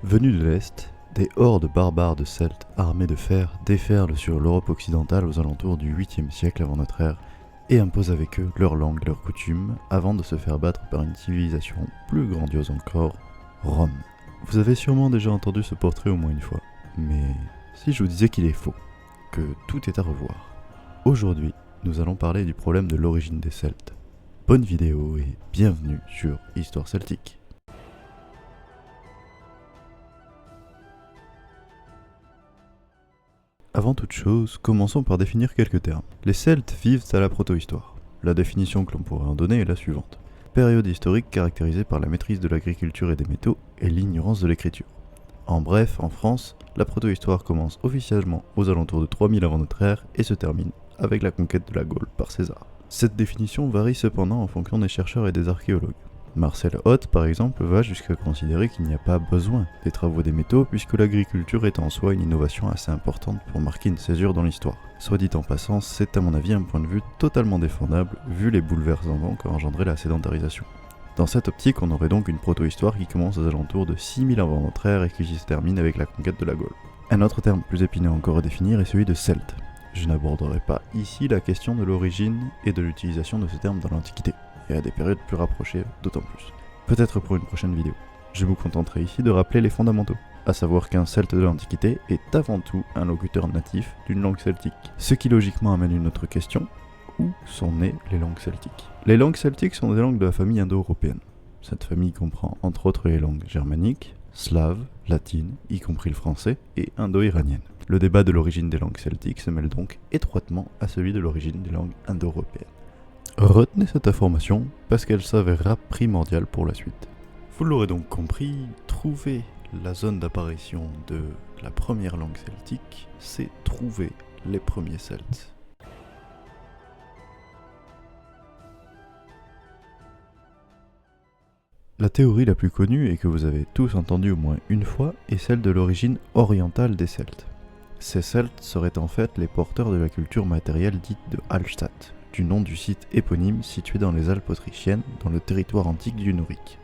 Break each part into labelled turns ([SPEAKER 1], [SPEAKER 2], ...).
[SPEAKER 1] Venus de l'Est, des hordes barbares de Celtes armés de fer déferlent sur l'Europe occidentale aux alentours du 8e siècle avant notre ère et imposent avec eux leur langue, leurs coutumes, avant de se faire battre par une civilisation plus grandiose encore, Rome. Vous avez sûrement déjà entendu ce portrait au moins une fois, mais si je vous disais qu'il est faux, que tout est à revoir. Aujourd'hui, nous allons parler du problème de l'origine des Celtes. Bonne vidéo et bienvenue sur Histoire Celtique. Avant toute chose, commençons par définir quelques termes. Les Celtes vivent à la protohistoire. La définition que l'on pourrait en donner est la suivante. Période historique caractérisée par la maîtrise de l'agriculture et des métaux et l'ignorance de l'écriture. En bref, en France, la protohistoire commence officiellement aux alentours de 3000 avant notre ère et se termine avec la conquête de la Gaule par César. Cette définition varie cependant en fonction des chercheurs et des archéologues. Marcel Hoth, par exemple, va jusqu'à considérer qu'il n'y a pas besoin des travaux des métaux puisque l'agriculture est en soi une innovation assez importante pour marquer une césure dans l'histoire. Soit dit en passant, c'est à mon avis un point de vue totalement défendable vu les bouleversements qu'a engendré la sédentarisation. Dans cette optique, on aurait donc une proto-histoire qui commence aux alentours de 6000 avant notre ère et qui se termine avec la conquête de la Gaule. Un autre terme plus épineux encore à définir est celui de Celte. Je n'aborderai pas ici la question de l'origine et de l'utilisation de ce terme dans l'Antiquité, et à des périodes plus rapprochées d'autant plus. Peut-être pour une prochaine vidéo. Je me contenterai ici de rappeler les fondamentaux, à savoir qu'un Celte de l'Antiquité est avant tout un locuteur natif d'une langue celtique. Ce qui logiquement amène une autre question, où sont nées les langues celtiques ? Les langues celtiques sont des langues de la famille indo-européenne. Cette famille comprend entre autres les langues germaniques, slaves, latines, y compris le français, et indo-iraniennes. Le débat de l'origine des langues celtiques se mêle donc étroitement à celui de l'origine des langues indo-européennes. Retenez cette information parce qu'elle s'avérera primordiale pour la suite. Vous l'aurez donc compris, trouver la zone d'apparition de la première langue celtique, c'est trouver les premiers Celtes. La théorie la plus connue et que vous avez tous entendue au moins une fois est celle de l'origine orientale des Celtes. Ces Celtes seraient en fait les porteurs de la culture matérielle dite de Hallstatt, du nom du site éponyme situé dans les Alpes autrichiennes, dans le territoire antique du Norique.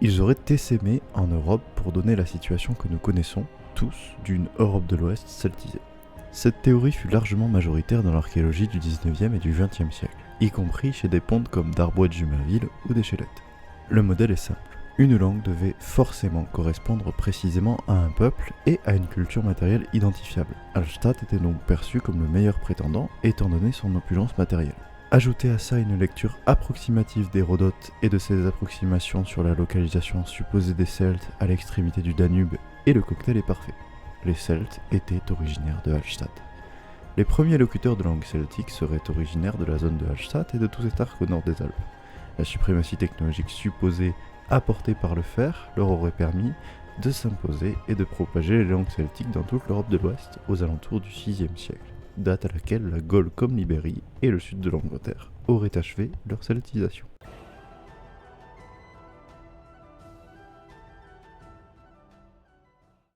[SPEAKER 1] Ils auraient essaimé en Europe pour donner la situation que nous connaissons tous d'une Europe de l'Ouest celtisée. Cette théorie fut largement majoritaire dans l'archéologie du 19e et du 20e siècle, y compris chez des pontes comme Darbois de Jumerville ou d'Échellette. Le modèle est simple. Une langue devait forcément correspondre précisément à un peuple et à une culture matérielle identifiable. Hallstatt était donc perçu comme le meilleur prétendant étant donné son opulence matérielle. Ajoutez à ça une lecture approximative d'Hérodote et de ses approximations sur la localisation supposée des Celtes à l'extrémité du Danube et le cocktail est parfait. Les Celtes étaient originaires de Hallstatt. Les premiers locuteurs de langue celtique seraient originaires de la zone de Hallstatt et de tout cet arc au nord des Alpes. La suprématie technologique supposée apportée par le fer leur aurait permis de s'imposer et de propager les langues celtiques dans toute l'Europe de l'Ouest aux alentours du 6e siècle, date à laquelle la Gaule comme l'Ibérie et le sud de l'Angleterre auraient achevé leur celtisation.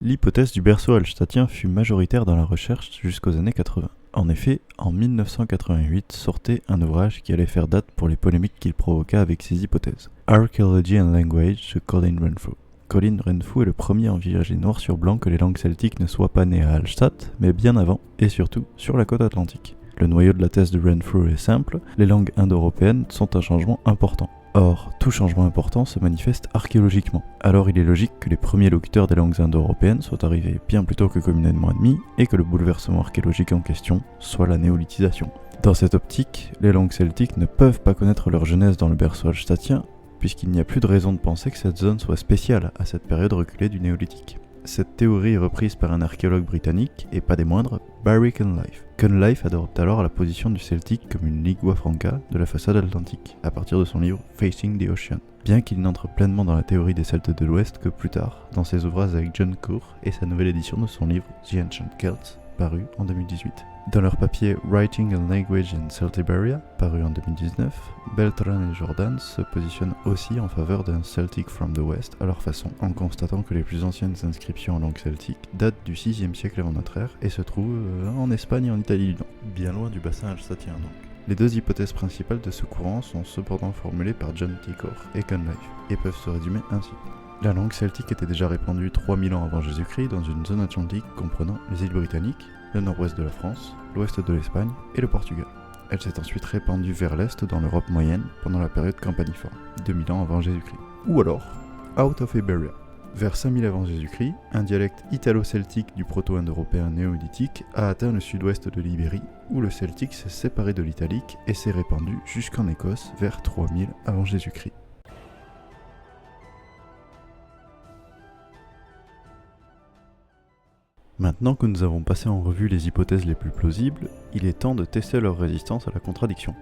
[SPEAKER 1] L'hypothèse du berceau hallstattien fut majoritaire dans la recherche jusqu'aux années 80. En effet, en 1988 sortait un ouvrage qui allait faire date pour les polémiques qu'il provoqua avec ses hypothèses. Archaeology and Language de Colin Renfrew. Colin Renfrew est le premier à envisager noir sur blanc que les langues celtiques ne soient pas nées à Hallstatt, mais bien avant, et surtout sur la côte atlantique. Le noyau de la thèse de Renfrew est simple, les langues indo-européennes sont un changement important. Or, tout changement important se manifeste archéologiquement. Alors il est logique que les premiers locuteurs des langues indo-européennes soient arrivés bien plus tôt que communément admis et que le bouleversement archéologique en question soit la néolithisation. Dans cette optique, les langues celtiques ne peuvent pas connaître leur genèse dans le berceau hallstattien, puisqu'il n'y a plus de raison de penser que cette zone soit spéciale à cette période reculée du néolithique. Cette théorie est reprise par un archéologue britannique, et pas des moindres, Barry Cunliffe. Cunliffe adopte alors la position du celtique comme une lingua franca de la façade atlantique, à partir de son livre Facing the Ocean, bien qu'il n'entre pleinement dans la théorie des Celtes de l'Ouest que plus tard, dans ses ouvrages avec John Cour et sa nouvelle édition de son livre The Ancient Celts, paru en 2018. Dans leur papier Writing and Language in Celtiberia, paru en 2019, Beltran et Jordan se positionnent aussi en faveur d'un Celtic from the West à leur façon, en constatant que les plus anciennes inscriptions en langue celtique datent du 6e siècle avant notre ère et se trouvent en Espagne et en Italie du Nord, bien loin du bassin alsatien donc. Les deux hypothèses principales de ce courant sont cependant formulées par John Tichor et Cunliffe, et peuvent se résumer ainsi. La langue celtique était déjà répandue 3000 ans avant Jésus-Christ dans une zone atlantique comprenant les îles britanniques, le nord-ouest de la France, l'ouest de l'Espagne et le Portugal. Elle s'est ensuite répandue vers l'est dans l'Europe moyenne pendant la période campaniforme, 2000 ans avant Jésus-Christ. Ou alors, out of Iberia. Vers 5000 avant Jésus-Christ, un dialecte italo-celtique du proto-indo-européen néolithique a atteint le sud-ouest de l'Ibérie, où le celtique s'est séparé de l'italique et s'est répandu jusqu'en Écosse vers 3000 avant Jésus-Christ. Maintenant que nous avons passé en revue les hypothèses les plus plausibles, il est temps de tester leur résistance à la contradiction.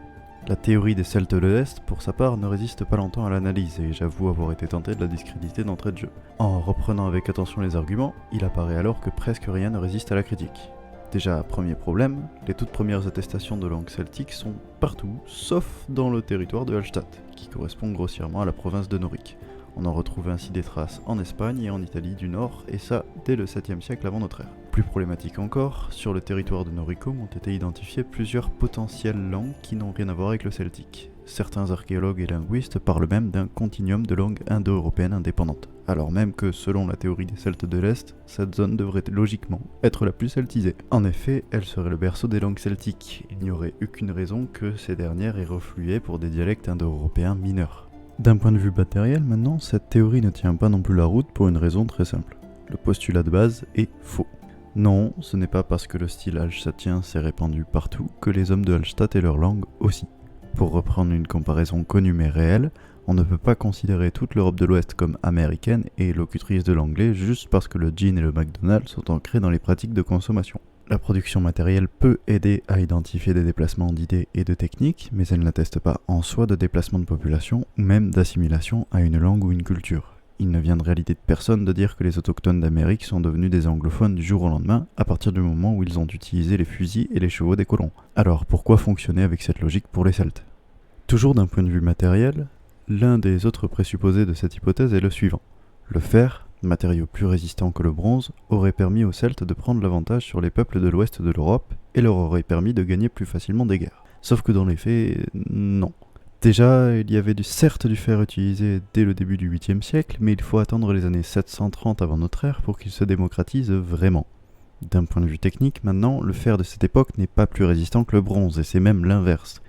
[SPEAKER 1] La théorie des Celtes de l'Est, pour sa part, ne résiste pas longtemps à l'analyse et j'avoue avoir été tenté de la discréditer d'entrée de jeu. En reprenant avec attention les arguments, il apparaît alors que presque rien ne résiste à la critique. Déjà, premier problème, les toutes premières attestations de langue celtique sont partout, sauf dans le territoire de Hallstatt, qui correspond grossièrement à la province de Noric. On en retrouve ainsi des traces en Espagne et en Italie du Nord, et ça dès le 7e siècle avant notre ère. Plus problématique encore, sur le territoire de Noricum ont été identifiées plusieurs potentielles langues qui n'ont rien à voir avec le celtique. Certains archéologues et linguistes parlent même d'un continuum de langues indo-européennes indépendantes, alors même que, selon la théorie des Celtes de l'Est, cette zone devrait logiquement être la plus celtisée. En effet, elle serait le berceau des langues celtiques, il n'y aurait aucune raison que ces dernières aient reflué pour des dialectes indo-européens mineurs. D'un point de vue matériel maintenant, cette théorie ne tient pas non plus la route pour une raison très simple. Le postulat de base est faux. Non, ce n'est pas parce que le style hallstattien s'est répandu partout que les hommes de Hallstatt et leur langue aussi. Pour reprendre une comparaison connue mais réelle, on ne peut pas considérer toute l'Europe de l'Ouest comme américaine et locutrice de l'anglais juste parce que le gin et le McDonald's sont ancrés dans les pratiques de consommation. La production matérielle peut aider à identifier des déplacements d'idées et de techniques, mais elle n'atteste pas en soi de déplacement de population ou même d'assimilation à une langue ou une culture. Il ne vient de réalité de personne de dire que les autochtones d'Amérique sont devenus des anglophones du jour au lendemain à partir du moment où ils ont utilisé les fusils et les chevaux des colons. Alors pourquoi fonctionner avec cette logique pour les Celtes ? Toujours d'un point de vue matériel, l'un des autres présupposés de cette hypothèse est le suivant. Le fer, matériau plus résistant que le bronze, aurait permis aux Celtes de prendre l'avantage sur les peuples de l'ouest de l'Europe et leur aurait permis de gagner plus facilement des guerres. Sauf que dans les faits, non. Déjà, il y avait certes du fer utilisé dès le début du 8e siècle, mais il faut attendre les années 730 avant notre ère pour qu'il se démocratise vraiment. D'un point de vue technique, maintenant, le fer de cette époque n'est pas plus résistant que le bronze, et c'est même l'inverse.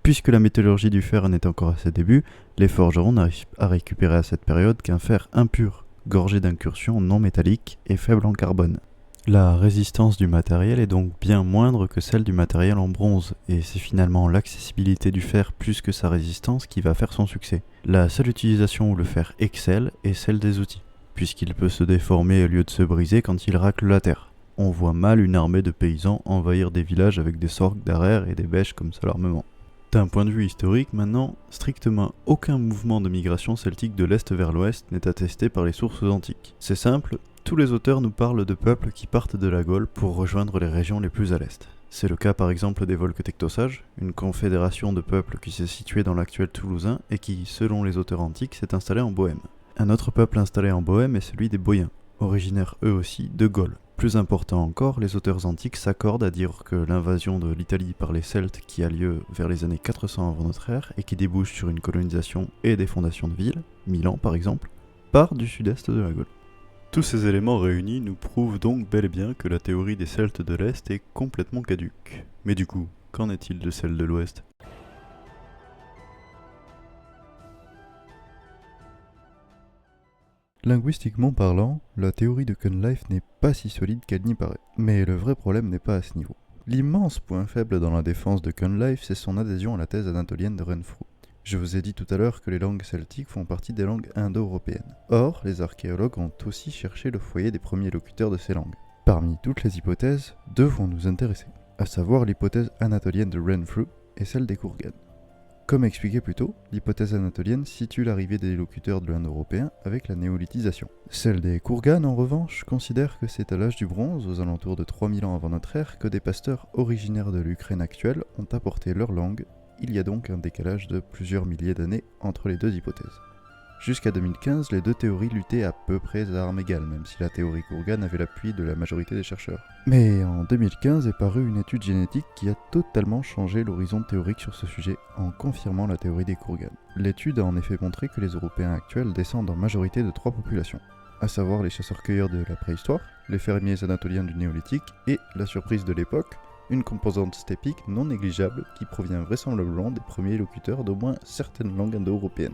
[SPEAKER 1] Puisque la métallurgie du fer en est encore à ses débuts, les forgerons n'arrivent à récupérer à cette période qu'un fer impur, gorgé d'incursions non métalliques et faible en carbone. La résistance du matériel est donc bien moindre que celle du matériel en bronze, et c'est finalement l'accessibilité du fer plus que sa résistance qui va faire son succès. La seule utilisation où le fer excelle est celle des outils, puisqu'il peut se déformer au lieu de se briser quand il racle la terre. On voit mal une armée de paysans envahir des villages avec des sorgues d'arrière et des bêches comme seul armement. D'un point de vue historique maintenant, strictement aucun mouvement de migration celtique de l'est vers l'ouest n'est attesté par les sources antiques. C'est simple, tous les auteurs nous parlent de peuples qui partent de la Gaule pour rejoindre les régions les plus à l'est. C'est le cas par exemple des Volques-Tectosages, une confédération de peuples qui s'est située dans l'actuel Toulousain et qui, selon les auteurs antiques, s'est installée en Bohême. Un autre peuple installé en Bohême est celui des Boïens, originaires eux aussi de Gaule. Plus important encore, les auteurs antiques s'accordent à dire que l'invasion de l'Italie par les Celtes qui a lieu vers les années 400 avant notre ère et qui débouche sur une colonisation et des fondations de villes, Milan par exemple, part du sud-est de la Gaule. Tous ces éléments réunis nous prouvent donc bel et bien que la théorie des Celtes de l'Est est complètement caduque. Mais du coup, qu'en est-il de celle de l'Ouest ? Linguistiquement parlant, la théorie de Cunliffe n'est pas si solide qu'elle n'y paraît. Mais le vrai problème n'est pas à ce niveau. L'immense point faible dans la défense de Cunliffe, c'est son adhésion à la thèse anatolienne de Renfrew. Je vous ai dit tout à l'heure que les langues celtiques font partie des langues indo-européennes. Or, les archéologues ont aussi cherché le foyer des premiers locuteurs de ces langues. Parmi toutes les hypothèses, deux vont nous intéresser, à savoir l'hypothèse anatolienne de Renfrew et celle des Kourganes. Comme expliqué plus tôt, l'hypothèse anatolienne situe l'arrivée des locuteurs de l'Indo-européen avec la néolithisation. Celle des Kourganes, en revanche, considère que c'est à l'âge du bronze, aux alentours de 3000 ans avant notre ère, que des pasteurs originaires de l'Ukraine actuelle ont apporté leur langue. Il y a donc un décalage de plusieurs milliers d'années entre les deux hypothèses. Jusqu'à 2015, les deux théories luttaient à peu près à armes égales, même si la théorie Kurgan avait l'appui de la majorité des chercheurs. Mais en 2015 est parue une étude génétique qui a totalement changé l'horizon théorique sur ce sujet en confirmant la théorie des Kurgan. L'étude a en effet montré que les Européens actuels descendent en majorité de 3 populations, à savoir les chasseurs-cueilleurs de la préhistoire, les fermiers anatoliens du néolithique et, la surprise de l'époque, une composante stépique non négligeable qui provient vraisemblablement des premiers locuteurs d'au moins certaines langues indo-européennes.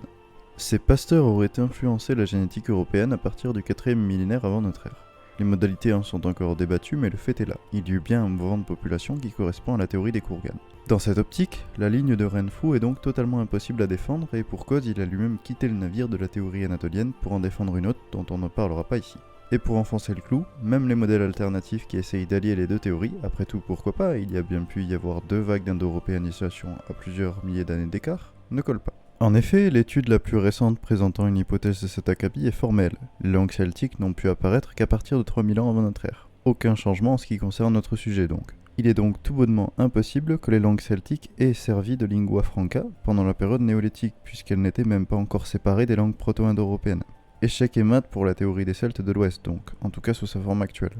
[SPEAKER 1] Ces pasteurs auraient influencé la génétique européenne à partir du 4e millénaire avant notre ère. Les modalités en sont encore débattues, mais le fait est là. Il y eut bien un mouvement de population qui correspond à la théorie des Kurgan. Dans cette optique, la ligne de Renfrew est donc totalement impossible à défendre, et pour cause, il a lui-même quitté le navire de la théorie anatolienne pour en défendre une autre dont on ne parlera pas ici. Et pour enfoncer le clou, même les modèles alternatifs qui essayent d'allier les deux théories, après tout pourquoi pas, il y a bien pu y avoir 2 vagues d'indo-européanisation à plusieurs milliers d'années d'écart, ne collent pas. En effet, l'étude la plus récente présentant une hypothèse de cet acabit est formelle. Les langues celtiques n'ont pu apparaître qu'à partir de 3000 ans avant notre ère. Aucun changement en ce qui concerne notre sujet donc. Il est donc tout bonnement impossible que les langues celtiques aient servi de lingua franca pendant la période néolithique, puisqu'elles n'étaient même pas encore séparées des langues proto-indo-européennes. Échec et mat pour la théorie des Celtes de l'Ouest donc, en tout cas sous sa forme actuelle.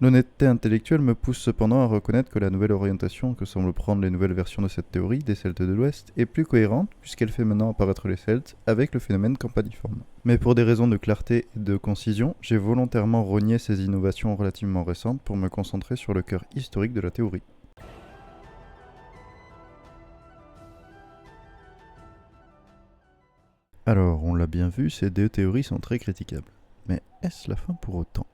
[SPEAKER 1] L'honnêteté intellectuelle me pousse cependant à reconnaître que la nouvelle orientation que semblent prendre les nouvelles versions de cette théorie des Celtes de l'Ouest est plus cohérente puisqu'elle fait maintenant apparaître les Celtes avec le phénomène campaniforme. Mais pour des raisons de clarté et de concision, j'ai volontairement renié ces innovations relativement récentes pour me concentrer sur le cœur historique de la théorie. Alors, on l'a bien vu, ces deux théories sont très critiquables. Mais est-ce la fin pour autant ?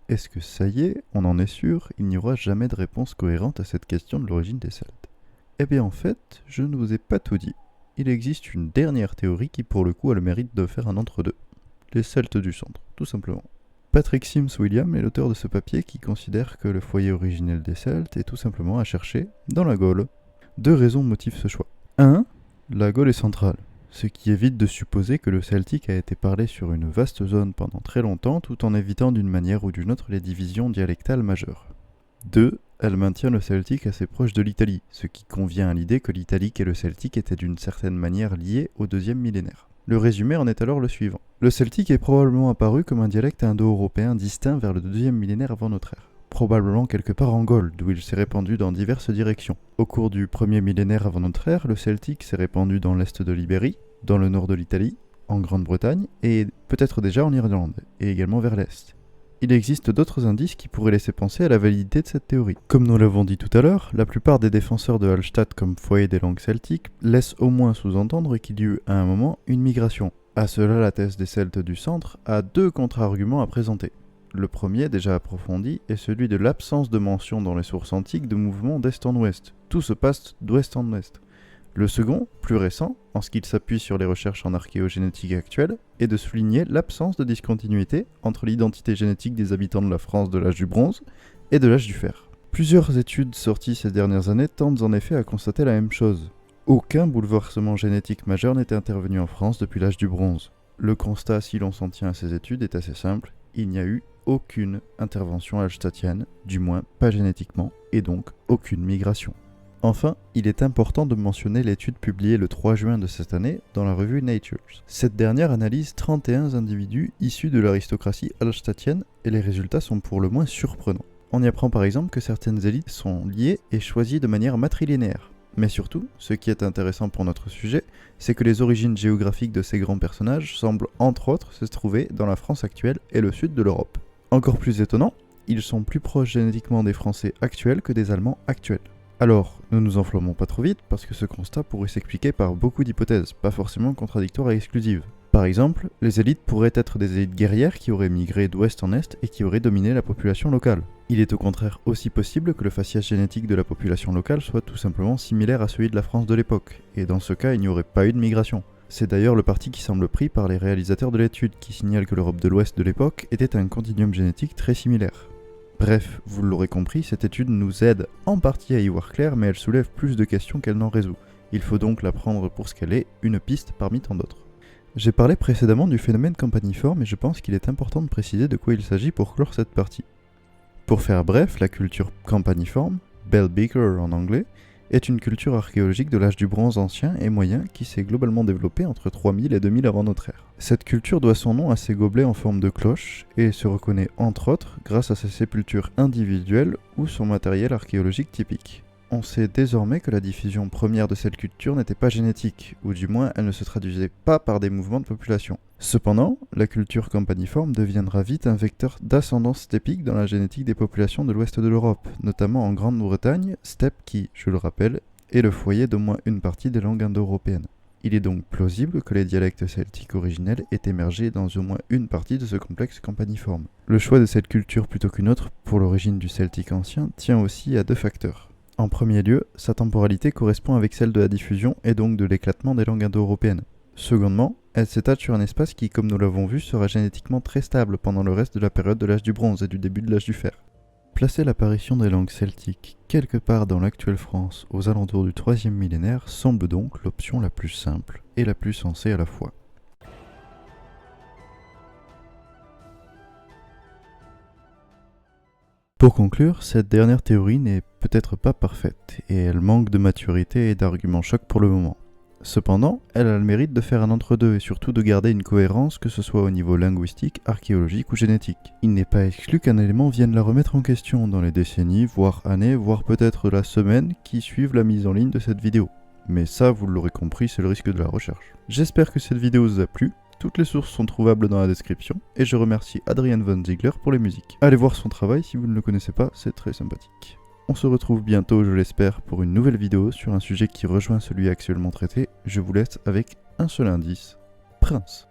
[SPEAKER 1] Est-ce que ça y est, on en est sûr, il n'y aura jamais de réponse cohérente à cette question de l'origine des Celtes ? Eh bien en fait, je ne vous ai pas tout dit. Il existe une dernière théorie qui pour le coup a le mérite de faire un entre-deux. Les Celtes du centre, tout simplement. Patrick Sims William est l'auteur de ce papier qui considère que le foyer originel des Celtes est tout simplement à chercher dans la Gaule. 2 raisons motivent ce choix. 1. La Gaule est centrale. Ce qui évite de supposer que le celtique a été parlé sur une vaste zone pendant très longtemps tout en évitant d'une manière ou d'une autre les divisions dialectales majeures. 2. Elle maintient le celtique assez proche de l'Italie, ce qui convient à l'idée que l'italique et le celtique étaient d'une certaine manière liés au 2e millénaire. Le résumé en est alors le suivant. Le celtique est probablement apparu comme un dialecte indo-européen distinct vers le 2e millénaire avant notre ère. Probablement quelque part en Gaule, d'où il s'est répandu dans diverses directions. Au cours du 1er millénaire avant notre ère, le celtique s'est répandu dans l'est de l'Ibérie, dans le nord de l'Italie, en Grande-Bretagne, et peut-être déjà en Irlande, et également vers l'est. Il existe d'autres indices qui pourraient laisser penser à la validité de cette théorie. Comme nous l'avons dit tout à l'heure, la plupart des défenseurs de Hallstatt comme foyer des langues celtiques laissent au moins sous-entendre qu'il y eut à un moment une migration. À cela, la thèse des Celtes du centre a 2 contre-arguments à présenter. Le premier, déjà approfondi, est celui de l'absence de mention dans les sources antiques de mouvements d'est en ouest. Tout se passe d'ouest en ouest. Le second, plus récent, en ce qu'il s'appuie sur les recherches en archéogénétique actuelles, est de souligner l'absence de discontinuité entre l'identité génétique des habitants de la France de l'âge du bronze et de l'âge du fer. Plusieurs études sorties ces dernières années tentent en effet à constater la même chose. Aucun bouleversement génétique majeur n'était intervenu en France depuis l'âge du bronze. Le constat, si l'on s'en tient à ces études, est assez simple. Il n'y a eu aucune intervention hallstattienne, du moins pas génétiquement, et donc aucune migration. Enfin, il est important de mentionner l'étude publiée le 3 juin de cette année dans la revue Nature. Cette dernière analyse 31 individus issus de l'aristocratie hallstattienne et les résultats sont pour le moins surprenants. On y apprend par exemple que certaines élites sont liées et choisies de manière matrilinéaire. Mais surtout, ce qui est intéressant pour notre sujet, c'est que les origines géographiques de ces grands personnages semblent entre autres se trouver dans la France actuelle et le sud de l'Europe. Encore plus étonnant, ils sont plus proches génétiquement des Français actuels que des Allemands actuels. Alors, ne nous enflammons pas trop vite parce que ce constat pourrait s'expliquer par beaucoup d'hypothèses, pas forcément contradictoires et exclusives. Par exemple, les élites pourraient être des élites guerrières qui auraient migré d'ouest en est et qui auraient dominé la population locale. Il est au contraire aussi possible que le faciès génétique de la population locale soit tout simplement similaire à celui de la France de l'époque, et dans ce cas il n'y aurait pas eu de migration. C'est d'ailleurs le parti qui semble pris par les réalisateurs de l'étude qui signalent que l'Europe de l'Ouest de l'époque était un continuum génétique très similaire. Bref, vous l'aurez compris, cette étude nous aide en partie à y voir clair, mais elle soulève plus de questions qu'elle n'en résout. Il faut donc la prendre pour ce qu'elle est, une piste parmi tant d'autres. J'ai parlé précédemment du phénomène campaniforme et je pense qu'il est important de préciser de quoi il s'agit pour clore cette partie. Pour faire bref, la culture campaniforme, bell beaker en anglais, est une culture archéologique de l'âge du bronze ancien et moyen qui s'est globalement développée entre 3000 et 2000 avant notre ère. Cette culture doit son nom à ses gobelets en forme de cloche et se reconnaît entre autres grâce à ses sépultures individuelles ou son matériel archéologique typique. On sait désormais que la diffusion première de cette culture n'était pas génétique, ou du moins elle ne se traduisait pas par des mouvements de population. Cependant, la culture campaniforme deviendra vite un vecteur d'ascendance steppique dans la génétique des populations de l'ouest de l'Europe, notamment en Grande-Bretagne, steppe qui, je le rappelle, est le foyer d'au moins une partie des langues indo-européennes. Il est donc plausible que les dialectes celtiques originels aient émergé dans au moins une partie de ce complexe campaniforme. Le choix de cette culture plutôt qu'une autre pour l'origine du celtique ancien tient aussi à deux facteurs. En premier lieu, sa temporalité correspond avec celle de la diffusion et donc de l'éclatement des langues indo-européennes. Secondement, elle s'étale sur un espace qui, comme nous l'avons vu, sera génétiquement très stable pendant le reste de la période de l'âge du bronze et du début de l'âge du fer. Placer l'apparition des langues celtiques quelque part dans l'actuelle France aux alentours du 3e millénaire semble donc l'option la plus simple et la plus sensée à la fois. Pour conclure, cette dernière théorie n'est peut-être pas parfaite, et elle manque de maturité et d'arguments chocs pour le moment. Cependant, elle a le mérite de faire un entre-deux et surtout de garder une cohérence que ce soit au niveau linguistique, archéologique ou génétique. Il n'est pas exclu qu'un élément vienne la remettre en question dans les décennies, voire années, voire peut-être la semaine qui suivent la mise en ligne de cette vidéo. Mais ça, vous l'aurez compris, c'est le risque de la recherche. J'espère que cette vidéo vous a plu. Toutes les sources sont trouvables dans la description, et je remercie Adrian Von Ziegler pour les musiques. Allez voir son travail si vous ne le connaissez pas, c'est très sympathique. On se retrouve bientôt, je l'espère, pour une nouvelle vidéo sur un sujet qui rejoint celui actuellement traité. Je vous laisse avec un seul indice, Prince.